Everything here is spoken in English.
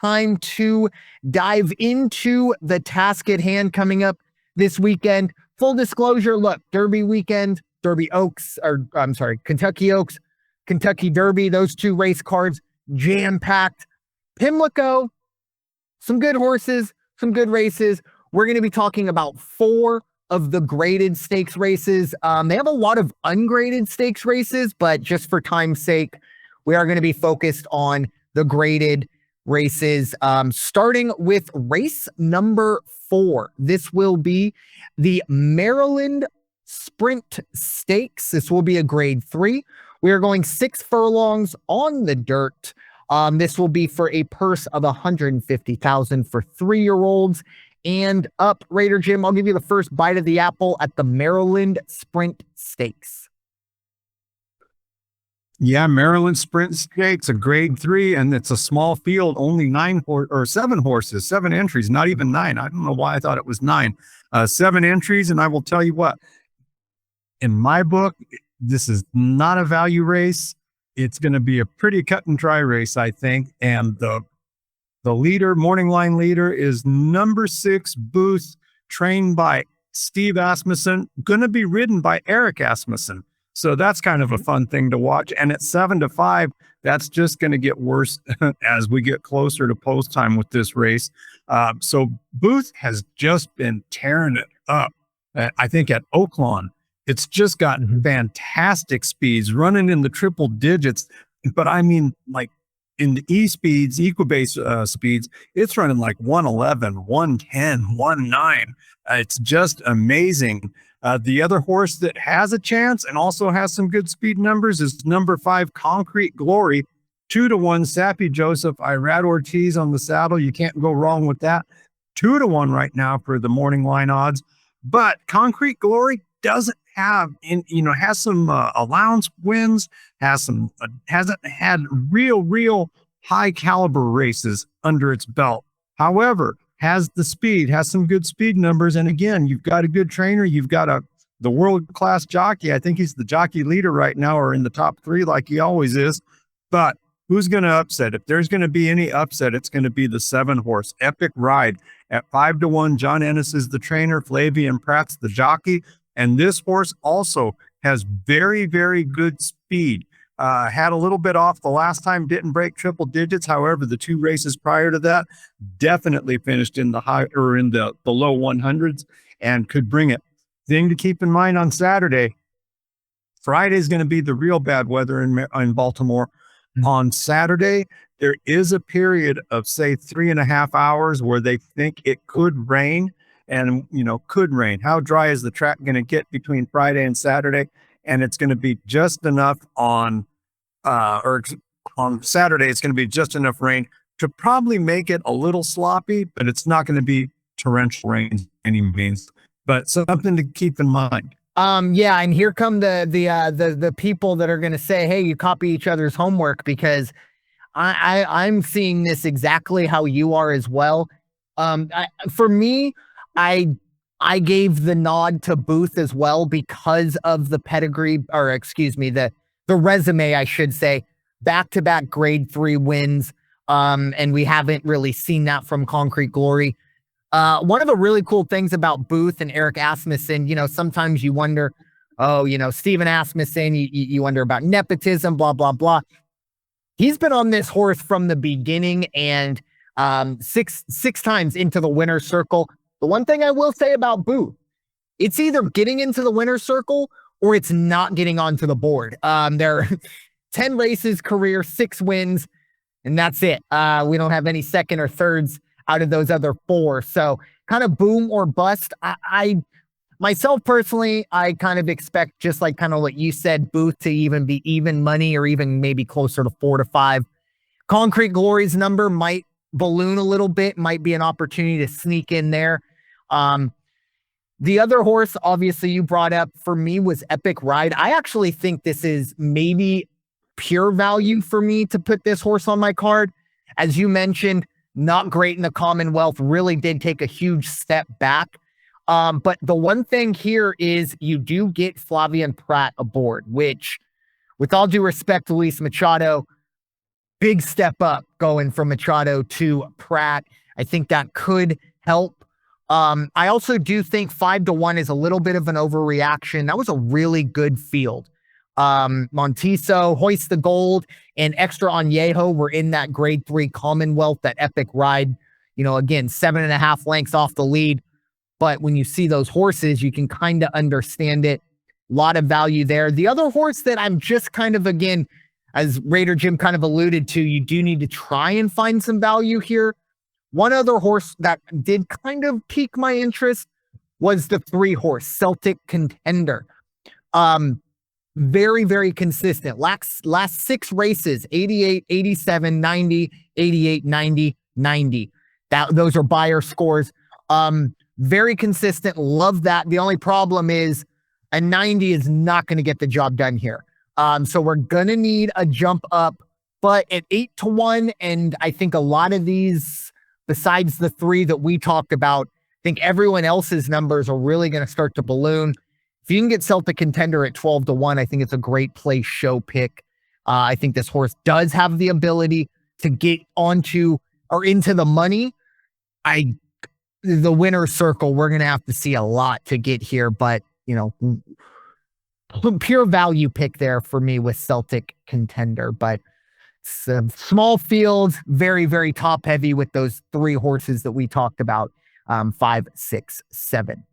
time to dive into the task at hand coming up this weekend. Full disclosure, look, Derby weekend, Kentucky Oaks, Kentucky Derby, those two race cards, jam-packed. Pimlico, some good horses, some good races. We're going to be talking about 4 of the graded stakes races. They have a lot of ungraded stakes races, but just for time's sake, we are going to be focused on the graded races, starting with race number 4. This will be the Maryland Sprint Stakes. This will be a grade 3. We are going 6 furlongs on the dirt. This will be for a purse of $150,000 for 3-year-olds and up. Raider Jim, I'll give you the first bite of the apple at the Maryland Sprint Stakes. Yeah, Maryland Sprint Stakes, a grade 3, and it's a small field, only 7 horses, 7 entries, not even 9. I don't know why I thought it was 9. 7 entries, and I will tell you what, in my book, this is not a value race. It's going to be a pretty cut and dry race, I think, and the leader, morning line leader, is number 6, Booth, trained by Steve Asmussen, going to be ridden by Eric Asmussen. So that's kind of a fun thing to watch. And at 7-5, that's just going to get worse as we get closer to post time with this race. So Booth has just been tearing it up. I think at Oaklawn, it's just gotten fantastic speeds, running in the triple digits. But I mean, like, in the E-speeds, Equibase speeds, it's running like 111, 110, 19. It's just amazing. The other horse that has a chance and also has some good speed numbers is number 5, Concrete Glory. 2-1, Saffie Joseph, Irad Ortiz on the saddle. You can't go wrong with that. 2-1 right now for the morning line odds. But Concrete Glory doesn't have, has some allowance wins, hasn't had real high caliber races under its belt. However, has the speed, has some good speed numbers. And again, you've got a good trainer. You've got the world-class jockey. I think he's the jockey leader right now, or in the top 3 like he always is. But who's going to upset? If there's going to be any upset, it's going to be the 7 horse, Epic Ride. At 5-1, John Ennis is the trainer. Flavien Prat's the jockey. And this horse also has very, very good speed. Had a little bit off the last time, didn't break triple digits. However, the 2 races prior to that definitely finished in the low 100s and could bring it. Thing to keep in mind on Saturday, Friday is going to be the real bad weather in Baltimore. On Saturday, there is a period of, say, 3.5 hours where they think it could rain. And, could rain. How dry is the track going to get between Friday and Saturday? And it's going to be just enough on Saturday, it's going to be just enough rain to probably make it a little sloppy, but it's not going to be torrential rain by any means. But something to keep in mind. Yeah, and here come the people that are going to say, hey, you copy each other's homework, because I'm seeing this exactly how you are as well. For me, I gave the nod to Booth as well because of the pedigree, or excuse me, the resume, I should say. Back-to-back grade 3 wins, and we haven't really seen that from Concrete Glory. One of the really cool things about Booth and Eric Asmussen, sometimes you wonder, Steven Asmussen, you wonder about nepotism, blah, blah, blah. He's been on this horse from the beginning, and six times into the winner's circle. The one thing I will say about Booth, it's either getting into the winner's circle or it's not getting onto the board. There are 10 races career, 6 wins, and that's it. We don't have any second or thirds out of those other 4. So kind of boom or bust. I myself personally, I kind of expect, just like kind of what you said, Booth to even be even money, or even maybe closer to 4-5. Concrete Glory's number might balloon a little bit, might be an opportunity to sneak in there. The other horse, obviously, you brought up for me was Epic Ride. I actually think this is maybe pure value for me to put this horse on my card. As you mentioned, not great in the Commonwealth, really did take a huge step back. But the one thing here is you do get Flavien Prat aboard, which, with all due respect to Luis Machado, big step up going from Machado to Prat. I think that could help. I also do think 5-1 is a little bit of an overreaction. That was a really good field. Montiso, Hoist the Gold, and Extra Añejo were in that grade 3 Commonwealth, that epic ride. Again, 7.5 lengths off the lead. But when you see those horses, you can kind of understand it. A lot of value there. The other horse that I'm just kind of, again, as Raider Jim kind of alluded to, you do need to try and find some value here. One other horse that did kind of pique my interest was the 3-horse Celtic Contender. Very, very consistent. Last 6 races, 88, 87, 90, 88, 90, 90. Those are Beyer scores. Very consistent. Love that. The only problem is a 90 is not going to get the job done here. So we're going to need a jump up, but at 8-1, and I think a lot of these, besides the 3 that we talked about, I think everyone else's numbers are really going to start to balloon. If you can get Celtic Contender at 12-1, I think it's a great play show pick. I think this horse does have the ability to get onto or into the money. The winner's circle, we're going to have to see a lot to get here, but, pure value pick there for me with Celtic Contender. But small field, very, very top heavy with those 3 horses that we talked about, 5, 6, 7.